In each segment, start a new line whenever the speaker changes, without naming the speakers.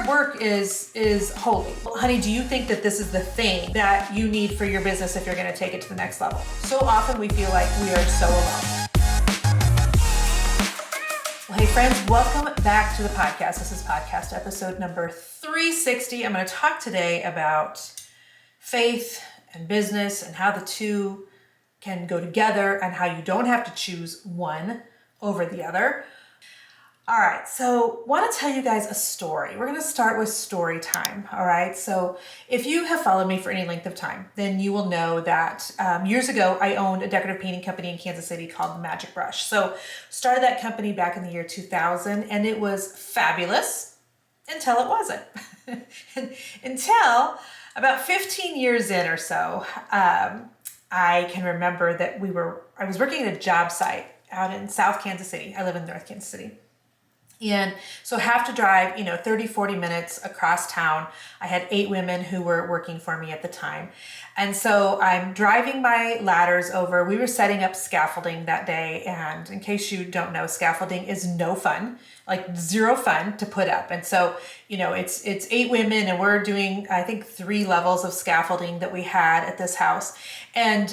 hard work is holy. Well, honey, do you think that this is the thing that you need for your business if you're going to take it to the next level? So often we feel like we are so alone. Well, hey friends, welcome back to the podcast. This is podcast episode number 360. I'm going to talk today about faith and business and how the two can go together and how you don't have to choose one over the other. All right, so I want to tell you guys a story. We're going to start with story time, all right? So if you have followed me for any length of time, then you will know that years ago, I owned a decorative painting company in Kansas City called Magic Brush. So started that company back in the year 2000, and it was fabulous until it wasn't. Until about 15 years in or so, I can remember that I was working at a job site out in South Kansas City. I live in North Kansas City. And so have to drive, 30, 40 minutes across town. I had 8 women who were working for me at the time. And so I'm driving my ladders over. We were setting up scaffolding that day. And in case you don't know, scaffolding is no fun, like zero fun to put up. And so, it's 8 women and we're doing, I think, 3 levels of scaffolding that we had at this house. And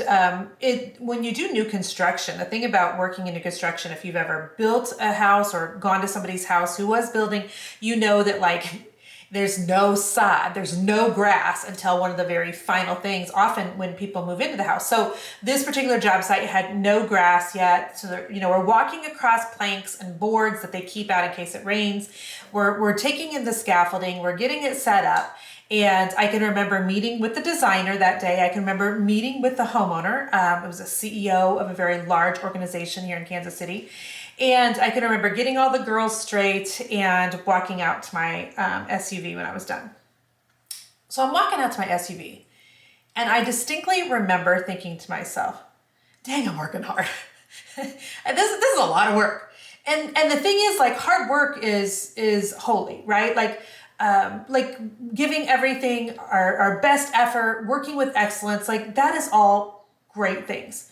when you do new construction, the thing about working in new construction, if you've ever built a house or gone to somebody's house who was building, you know that there's no sod, there's no grass until one of the very final things, often when people move into the house. So this particular job site had no grass yet. So, we're walking across planks and boards that they keep out in case it rains. We're taking in the scaffolding, we're getting it set up. And I can remember meeting with the designer that day. I can remember meeting with the homeowner. It was a CEO of a very large organization here in Kansas City. And I can remember getting all the girls straight and walking out to my SUV when I was done. So I'm walking out to my SUV and I distinctly remember thinking to myself, dang, I'm working hard. And this is a lot of work. And the thing is, hard work is holy, right? Giving everything our best effort, working with excellence, that is all great things.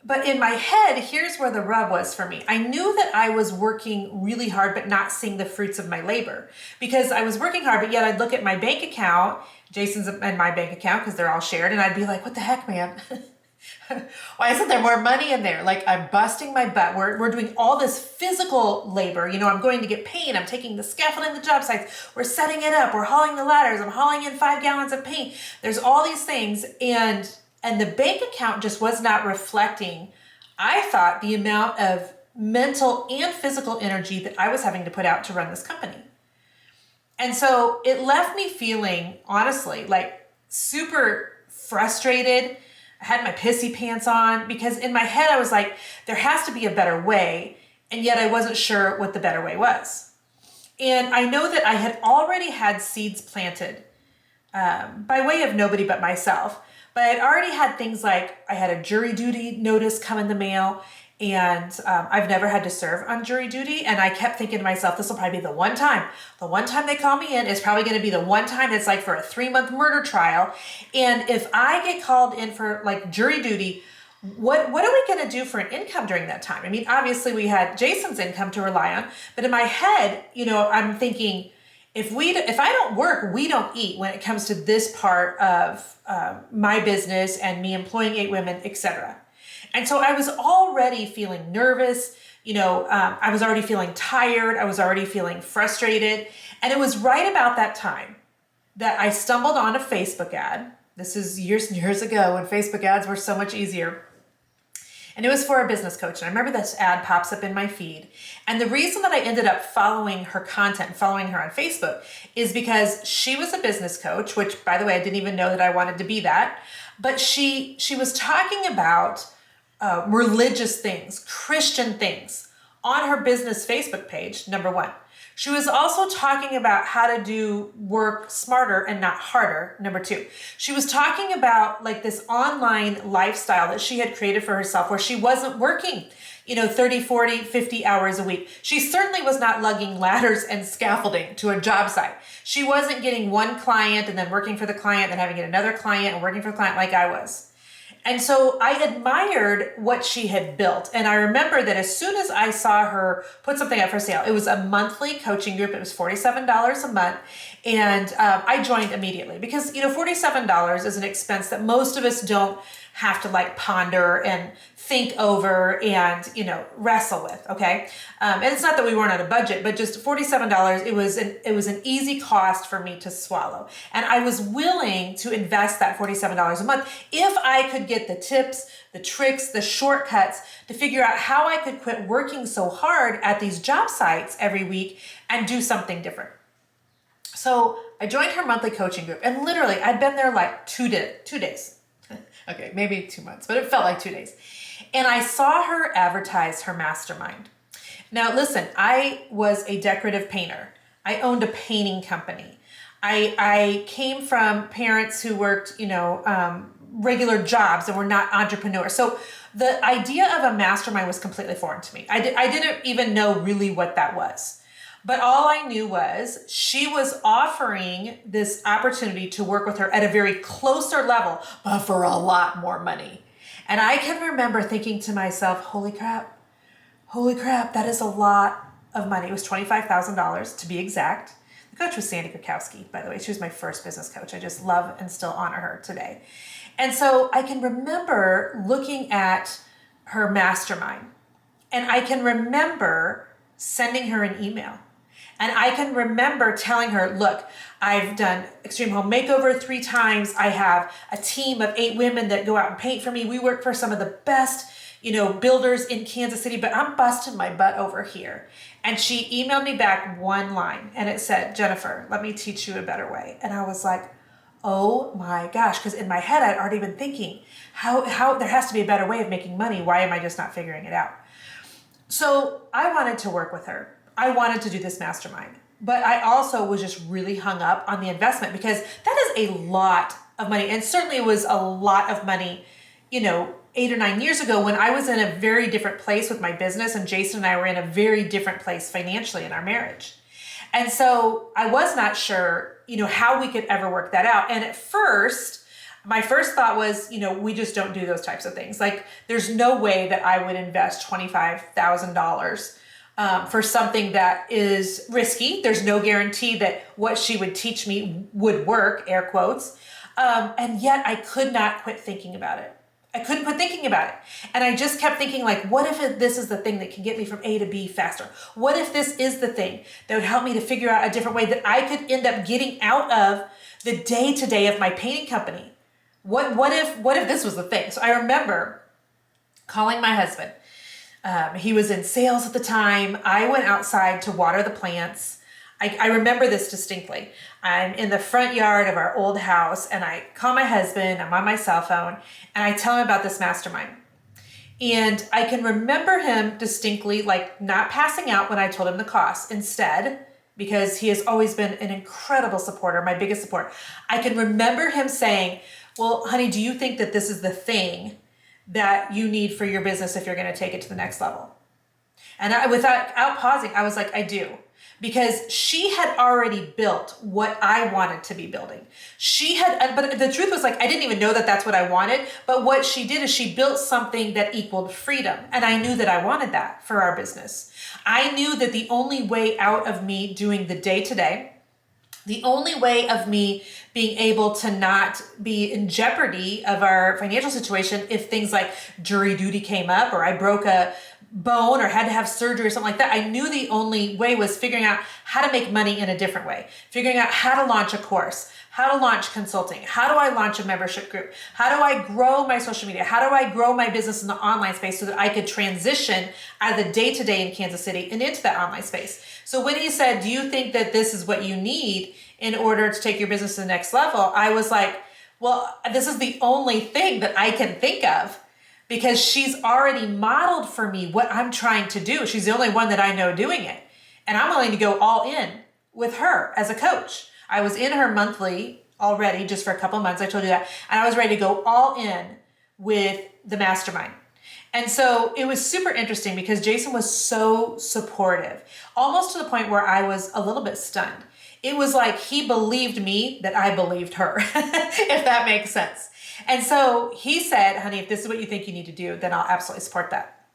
But in my head, here's where the rub was for me. I knew that I was working really hard, but not seeing the fruits of my labor, because I was working hard, but yet I'd look at my bank account, Jason's and my bank account, because they're all shared. And I'd be like, what the heck, man? Why isn't there more money in there? I'm busting my butt. We're doing all this physical labor. I'm going to get paint. I'm taking the scaffolding, the job sites. We're setting it up. We're hauling the ladders. I'm hauling in 5 gallons of paint. There's all these things. And the bank account just was not reflecting, I thought, the amount of mental and physical energy that I was having to put out to run this company. And so it left me feeling, honestly, super frustrated. I had my pissy pants on because in my head I was like, there has to be a better way. And yet I wasn't sure what the better way was. And I know that I had already had seeds planted by way of nobody but myself. But I'd already had things like I had a jury duty notice come in the mail, and I've never had to serve on jury duty. And I kept thinking to myself, this will probably be the one time. The one time they call me in is probably going to be the one time it's for a 3-month murder trial. And if I get called in for jury duty, what are we going to do for an income during that time? I mean, obviously we had Jason's income to rely on, but in my head, I'm thinking, if I don't work, we don't eat when it comes to this part of my business and me employing 8 women, etc. And so I was already feeling nervous. I was already feeling tired. I was already feeling frustrated. And it was right about that time that I stumbled on a Facebook ad. This is years and years ago when Facebook ads were so much easier. And it was for a business coach. And I remember this ad pops up in my feed. And the reason that I ended up following her content, following her on Facebook, is because she was a business coach, which, by the way, I didn't even know that I wanted to be that. But she was talking about religious things, Christian things on her business Facebook page, number one. She was also talking about how to do work smarter and not harder, number 2. She was talking about this online lifestyle that she had created for herself where she wasn't working, 30, 40, 50 hours a week. She certainly was not lugging ladders and scaffolding to a job site. She wasn't getting one client and then working for the client, then having to get another client and working for the client like I was. And so I admired what she had built. And I remember that as soon as I saw her put something up for sale, it was a monthly coaching group. It was $47 a month. And I joined immediately because, $47 is an expense that most of us don't have to like ponder and think over and, wrestle with. Okay. And it's not that we weren't on a budget, but just $47, it was an easy cost for me to swallow. And I was willing to invest that $47 a month if I could get the tips, the tricks, the shortcuts to figure out how I could quit working so hard at these job sites every week and do something different. So I joined her monthly coaching group, and literally I'd been there like 2 days. Okay, maybe 2 months, but it felt like 2 days. And I saw her advertise her mastermind. Now, listen, I was a decorative painter. I owned a painting company. I came from parents who worked, regular jobs and were not entrepreneurs. So the idea of a mastermind was completely foreign to me. I didn't even know really what that was. But all I knew was she was offering this opportunity to work with her at a very closer level, but for a lot more money. And I can remember thinking to myself, holy crap, that is a lot of money. It was $25,000 to be exact. The coach was Sandy Krakowski, by the way. She was my first business coach. I just love and still honor her today. And so I can remember looking at her mastermind, and I can remember sending her an email. And I can remember telling her, look, I've done Extreme Home Makeover 3 times. I have a team of 8 women that go out and paint for me. We work for some of the best, builders in Kansas City, but I'm busting my butt over here. And she emailed me back one line, and it said, Jennifer, let me teach you a better way. And I was like, oh my gosh, because in my head, I'd already been thinking, how there has to be a better way of making money. Why am I just not figuring it out? So I wanted to work with her. I wanted to do this mastermind, but I also was just really hung up on the investment because that is a lot of money. And certainly it was a lot of money, 8 or 9 years ago when I was in a very different place with my business, and Jason and I were in a very different place financially in our marriage. And so I was not sure, how we could ever work that out. And at first, my first thought was, we just don't do those types of things. Like there's no way that I would invest $25,000 for something that is risky. There's no guarantee that what she would teach me would work, air quotes. And yet I could not quit thinking about it. I couldn't quit thinking about it. And I just kept thinking like, what if this is the thing that can get me from A to B faster? What if this is the thing that would help me to figure out a different way that I could end up getting out of the day-to-day of my painting company? What if this was the thing? So I remember calling my husband. He was in sales at the time. I went outside to water the plants. I remember this distinctly. I'm in the front yard of our old house, and I call my husband. I'm on my cell phone, and I tell him about this mastermind. And I can remember him distinctly, like not passing out when I told him the cost. Instead, because he has always been an incredible supporter, my biggest support, I can remember him saying, well, honey, do you think that this is the thing that you need for your business if you're going to take it to the next level? And without pausing, I was like, I do. Because she had already built what I wanted to be building. But the truth was like, I didn't even know that that's what I wanted. But what she did is she built something that equaled freedom. And I knew that I wanted that for our business. I knew that the only way out of me doing the day-to-day, the only way of me being able to not be in jeopardy of our financial situation if things like jury duty came up or I broke a bone or had to have surgery or something like that, I knew the only way was figuring out how to make money in a different way, figuring out how to launch a course, how to launch consulting, how do I launch a membership group, how do I grow my social media, how do I grow my business in the online space so that I could transition out of the day-to-day in Kansas City and into that online space. So when he said, do you think that this is what you need in order to take your business to the next level? I was like, well, this is the only thing that I can think of because she's already modeled for me what I'm trying to do. She's the only one that I know doing it. And I'm willing to go all in with her as a coach. I was in her monthly already just for a couple of months. I told you that. And I was ready to go all in with the mastermind. And so it was super interesting because Jason was so supportive, almost to the point where I was a little bit stunned. It was like he believed me that I believed her, if that makes sense. And so he said, honey, if this is what you think you need to do, then I'll absolutely support that.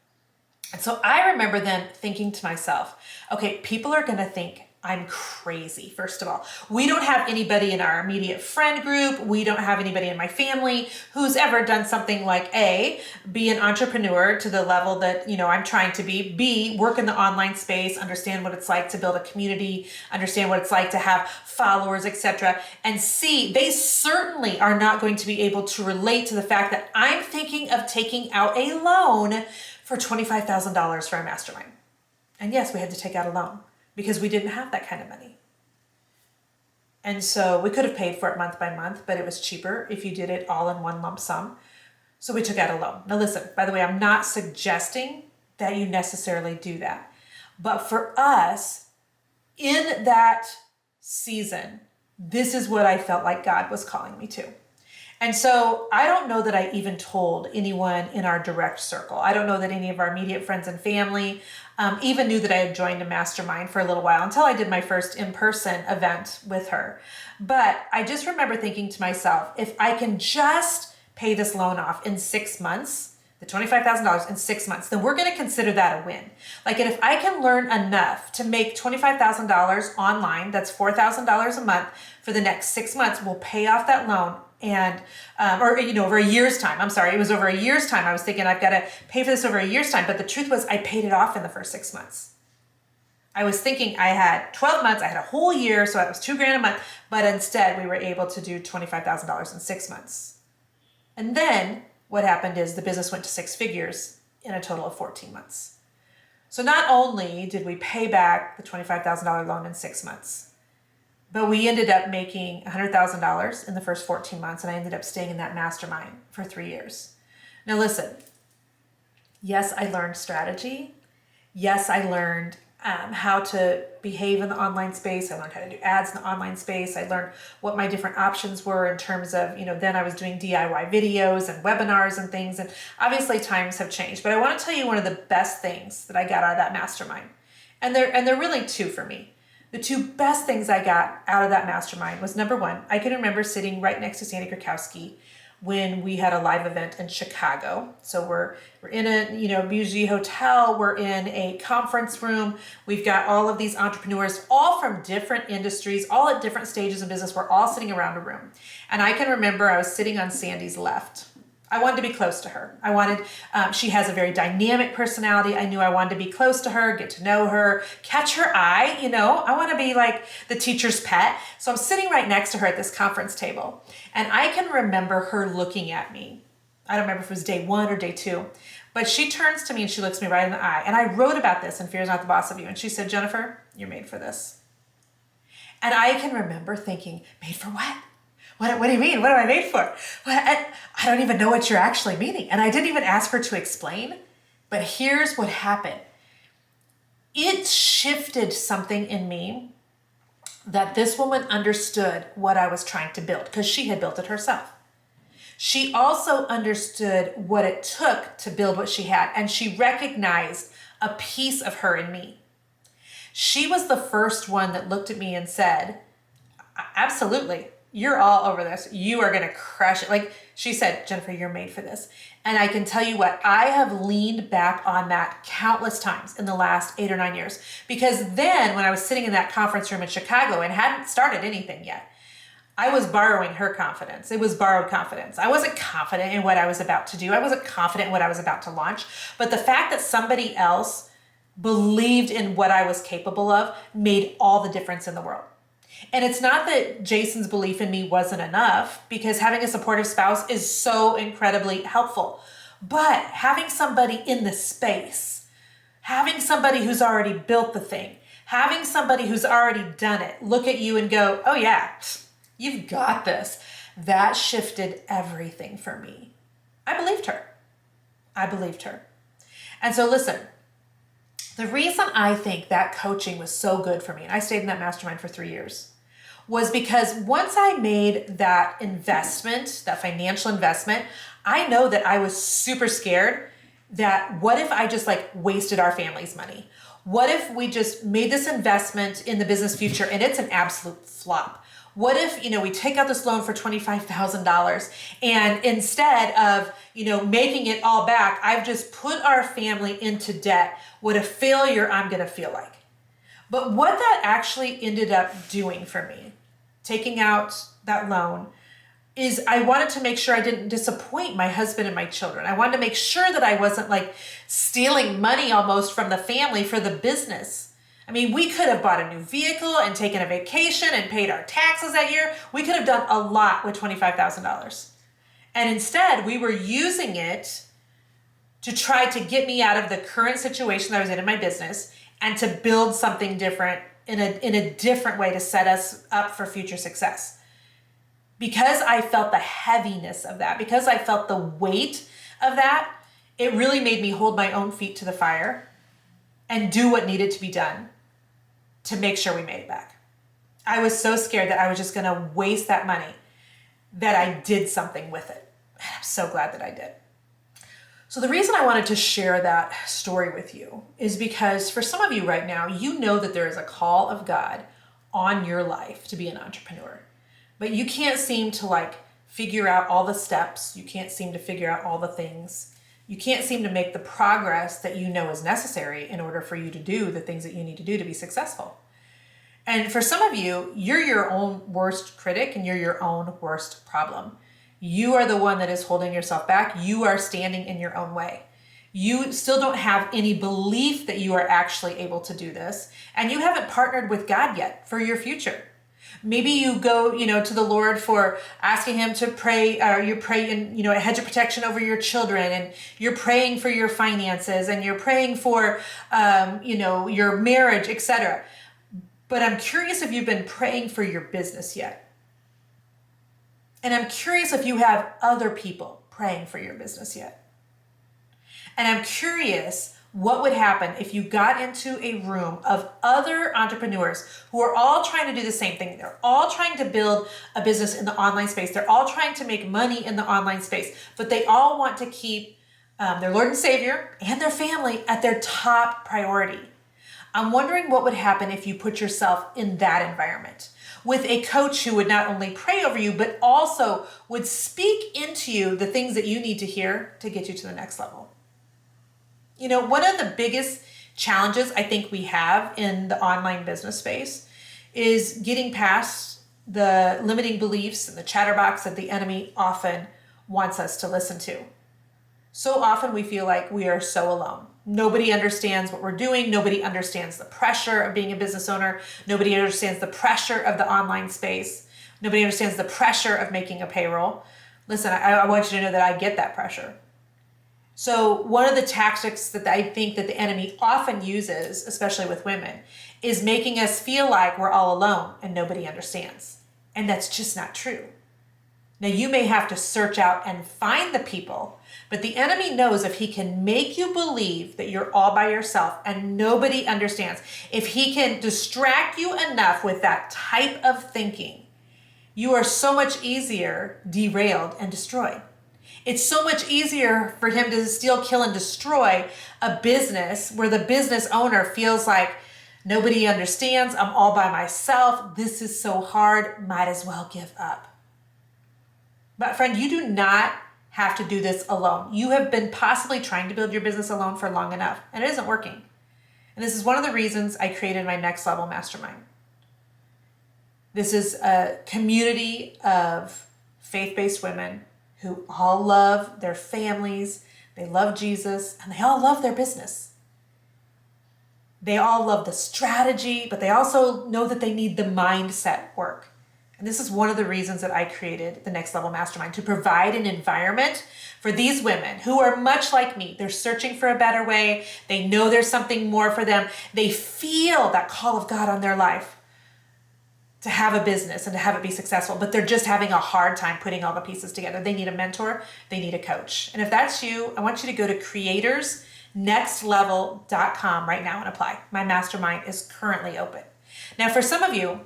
And so I remember then thinking to myself, okay, people are going to think I'm crazy, first of all. We don't have anybody in our immediate friend group. We don't have anybody in my family who's ever done something like A, be an entrepreneur to the level that, I'm trying to be, B, work in the online space, understand what it's like to build a community, understand what it's like to have followers, etc. And C, they certainly are not going to be able to relate to the fact that I'm thinking of taking out a loan for $25,000 for a mastermind. And yes, we had to take out a loan, because we didn't have that kind of money. And so we could have paid for it month by month, but it was cheaper if you did it all in one lump sum. So we took out a loan. Now listen, by the way, I'm not suggesting that you necessarily do that. But for us, in that season, this is what I felt like God was calling me to. And so I don't know that I even told anyone in our direct circle. I don't know that any of our immediate friends and family even knew that I had joined a mastermind for a little while until I did my first in-person event with her. But I just remember thinking to myself, if I can just pay this loan off in 6 months, the $25,000 in 6 months, then we're going to consider that a win. Like, and if I can learn enough to make $25,000 online, that's $4,000 a month for the next 6 months, we'll pay off that loan. And, over a year's time. I'm sorry, it was over a year's time. I was thinking I've got to pay for this over a year's time. But the truth was I paid it off in the first 6 months. I was thinking I had 12 months. I had a whole year. So it was $2,000 a month. But instead we were able to do $25,000 in 6 months. And then what happened is the business went to 6 figures in a total of 14 months. So not only did we pay back the $25,000 loan in 6 months, but we ended up making $100,000 in the first 14 months, and I ended up staying in that mastermind for 3 years. Now listen, yes, I learned strategy. Yes, I learned how to behave in the online space. I learned how to do ads in the online space. I learned what my different options were in terms of, then I was doing DIY videos and webinars and things. And obviously times have changed, but I want to tell you one of the best things that I got out of that mastermind. And they're really two for me. The two best things I got out of that mastermind was, number one, I can remember sitting right next to Sandy Krakowski when we had a live event in Chicago. So we're in a bougie hotel, we're in a conference room. We've got all of these entrepreneurs, all from different industries, all at different stages of business. We're all sitting around a room. And I can remember I was sitting on Sandy's left. I wanted to be close to her. She has a very dynamic personality. I knew I wanted to be close to her, get to know her, catch her eye, I want to be like the teacher's pet. So I'm sitting right next to her at this conference table. And I can remember her looking at me. I don't remember if it was day 1 or day 2, but she turns to me and she looks me right in the eye. And I wrote about this in Fear is Not the Boss of You. And she said, Jennifer, you're made for this. And I can remember thinking, made for what? What do you mean? What am I made for? I don't even know what you're actually meaning. And I didn't even ask her to explain. But here's what happened. It shifted something in me that this woman understood what I was trying to build, because she had built it herself. She also understood what it took to build what she had. And she recognized a piece of her in me. She was the first one that looked at me and said, absolutely. You're all over this. You are going to crush it. Like she said, Jennifer, you're made for this. And I can tell you what, I have leaned back on that countless times in the last 8 or 9 years. Because then when I was sitting in that conference room in Chicago and hadn't started anything yet, I was borrowing her confidence. It was borrowed confidence. I wasn't confident in what I was about to do. I wasn't confident in what I was about to launch. But the fact that somebody else believed in what I was capable of made all the difference in the world. And it's not that Jason's belief in me wasn't enough, because having a supportive spouse is so incredibly helpful. But having somebody in the space, having somebody who's already built the thing, having somebody who's already done it, look at you and go, oh yeah, you've got this. That shifted everything for me. I believed her. And so listen, the reason I think that coaching was so good for me, and I stayed in that mastermind for 3 years, was because once I made that investment, that financial investment, I know that I was super scared that what if I just wasted our family's money? What if we just made this investment in the business future and it's an absolute flop? What if, we take out this loan for $25,000 and instead of, making it all back, I've just put our family into debt. What a failure I'm going to feel like. But what that actually ended up doing for me, taking out that loan, is I wanted to make sure I didn't disappoint my husband and my children. I wanted to make sure that I wasn't like stealing money almost from the family for the business. I mean, we could have bought a new vehicle and taken a vacation and paid our taxes that year. We could have done a lot with $25,000. And instead, we were using it to try to get me out of the current situation that I was in my business and to build something different in a different way to set us up for future success. Because I felt the heaviness of that, because I felt the weight of that, it really made me hold my own feet to the fire and do what needed to be done to make sure we made it back. I was so scared that I was just going to waste that money that I did something with it. And I'm so glad that I did. So the reason I wanted to share that story with you is because for some of you right now, you know that there is a call of God on your life to be an entrepreneur. But you can't seem to figure out all the steps. You can't seem to figure out all the things. You can't seem to make the progress that you know is necessary in order for you to do the things that you need to do to be successful. And for some of you, you're your own worst critic and you're your own worst problem. You are the one that is holding yourself back. You are standing in your own way. You still don't have any belief that you are actually able to do this. And you haven't partnered with God yet for your future. Maybe you go, to the Lord for asking him to pray, or you pray in, a hedge of protection over your children, and you're praying for your finances, and you're praying for, your marriage, etc. But I'm curious if you've been praying for your business yet. And I'm curious if you have other people praying for your business yet. And I'm curious what would happen if you got into a room of other entrepreneurs who are all trying to do the same thing. They're all trying to build a business in the online space. They're all trying to make money in the online space, but they all want to keep their Lord and Savior and their family at their top priority. I'm wondering what would happen if you put yourself in that environment with a coach who would not only pray over you, but also would speak into you the things that you need to hear to get you to the next level. One of the biggest challenges I think we have in the online business space is getting past the limiting beliefs and the chatterbox that the enemy often wants us to listen to. So often we feel like we are so alone. Nobody understands what we're doing. Nobody understands the pressure of being a business owner. Nobody understands the pressure of the online space. Nobody understands the pressure of making a payroll. Listen, I want you to know that I get that pressure. So one of the tactics that I think that the enemy often uses, especially with women, is making us feel like we're all alone and nobody understands. And that's just not true. Now you may have to search out and find the people, but the enemy knows if he can make you believe that you're all by yourself and nobody understands, if he can distract you enough with that type of thinking, you are so much easier derailed and destroyed. It's so much easier for him to steal, kill, and destroy a business where the business owner feels like nobody understands. I'm all by myself. This is so hard. Might as well give up. But friend, you do not have to do this alone. You have been possibly trying to build your business alone for long enough, and it isn't working. And this is one of the reasons I created my Next Level Mastermind. This is a community of faith-based women who all love their families, they love Jesus, and they all love their business. They all love the strategy, but they also know that they need the mindset work. And this is one of the reasons that I created the Next Level Mastermind, to provide an environment for these women who are much like me. They're searching for a better way. They know there's something more for them. They feel that call of God on their life to have a business and to have it be successful, but they're just having a hard time putting all the pieces together. They need a mentor. They need a coach. And if that's you, I want you to go to creatorsnextlevel.com right now and apply. My mastermind is currently open. Now, for some of you,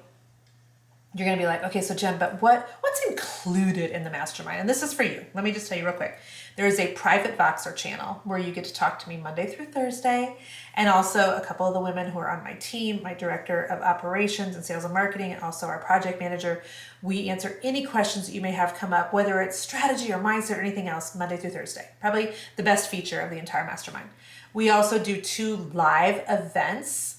You're going to be like, okay, so Jen, but what's included in the mastermind? And this is for you. Let me just tell you real quick. There is a private Voxer channel where you get to talk to me Monday through Thursday. And also a couple of the women who are on my team, my director of operations and sales and marketing, and also our project manager. We answer any questions that you may have come up, whether it's strategy or mindset or anything else, Monday through Thursday. Probably the best feature of the entire mastermind. We also do 2 live events.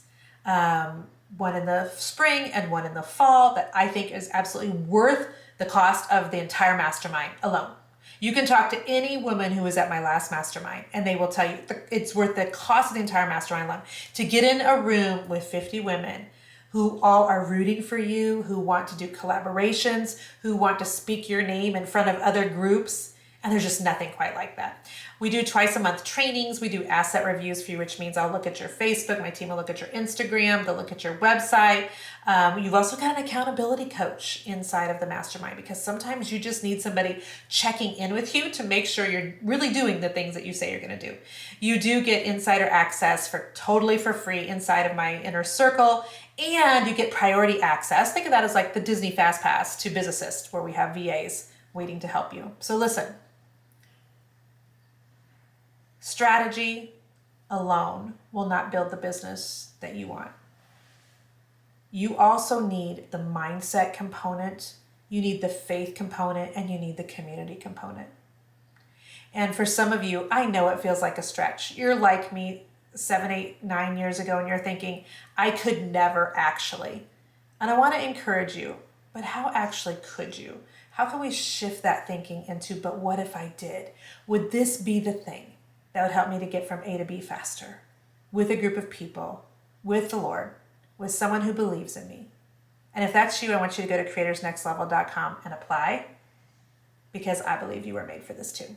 One in the spring and one in the fall that I think is absolutely worth the cost of the entire mastermind alone. You can talk to any woman who was at my last mastermind and they will tell you it's worth the cost of the entire mastermind alone. To get in a room with 50 women who all are rooting for you, who want to do collaborations, who want to speak your name in front of other groups, and there's just nothing quite like that. We do twice a month trainings. We do asset reviews for you, which means I'll look at your Facebook. My team will look at your Instagram. They'll look at your website. You've also got an accountability coach inside of the mastermind because sometimes you just need somebody checking in with you to make sure you're really doing the things that you say you're going to do. You do get insider access totally for free inside of my inner circle, and you get priority access. Think of that as like the Disney Fast Pass to Biz Assist, where we have VAs waiting to help you. So listen. Strategy alone will not build the business that you want. You also need the mindset component, you need the faith component, and you need the community component. And for some of you, I know it feels like a stretch. You're like me 7, 8, 9 years ago, and you're thinking, I could never actually. And I want to encourage you, but how actually could you? How can we shift that thinking into, but what if I did? Would this be the thing that would help me to get from A to B faster, with a group of people, with the Lord, with someone who believes in me? And if that's you, I want you to go to creatorsnextlevel.com and apply, because I believe you were made for this too.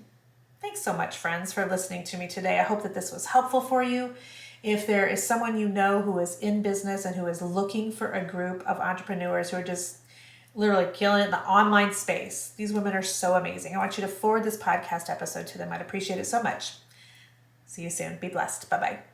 Thanks so much, friends, for listening to me today. I hope that this was helpful for you. If there is someone you know who is in business and who is looking for a group of entrepreneurs who are just literally killing it in the online space, these women are so amazing. I want you to forward this podcast episode to them. I'd appreciate it so much. See you soon. Be blessed. Bye-bye.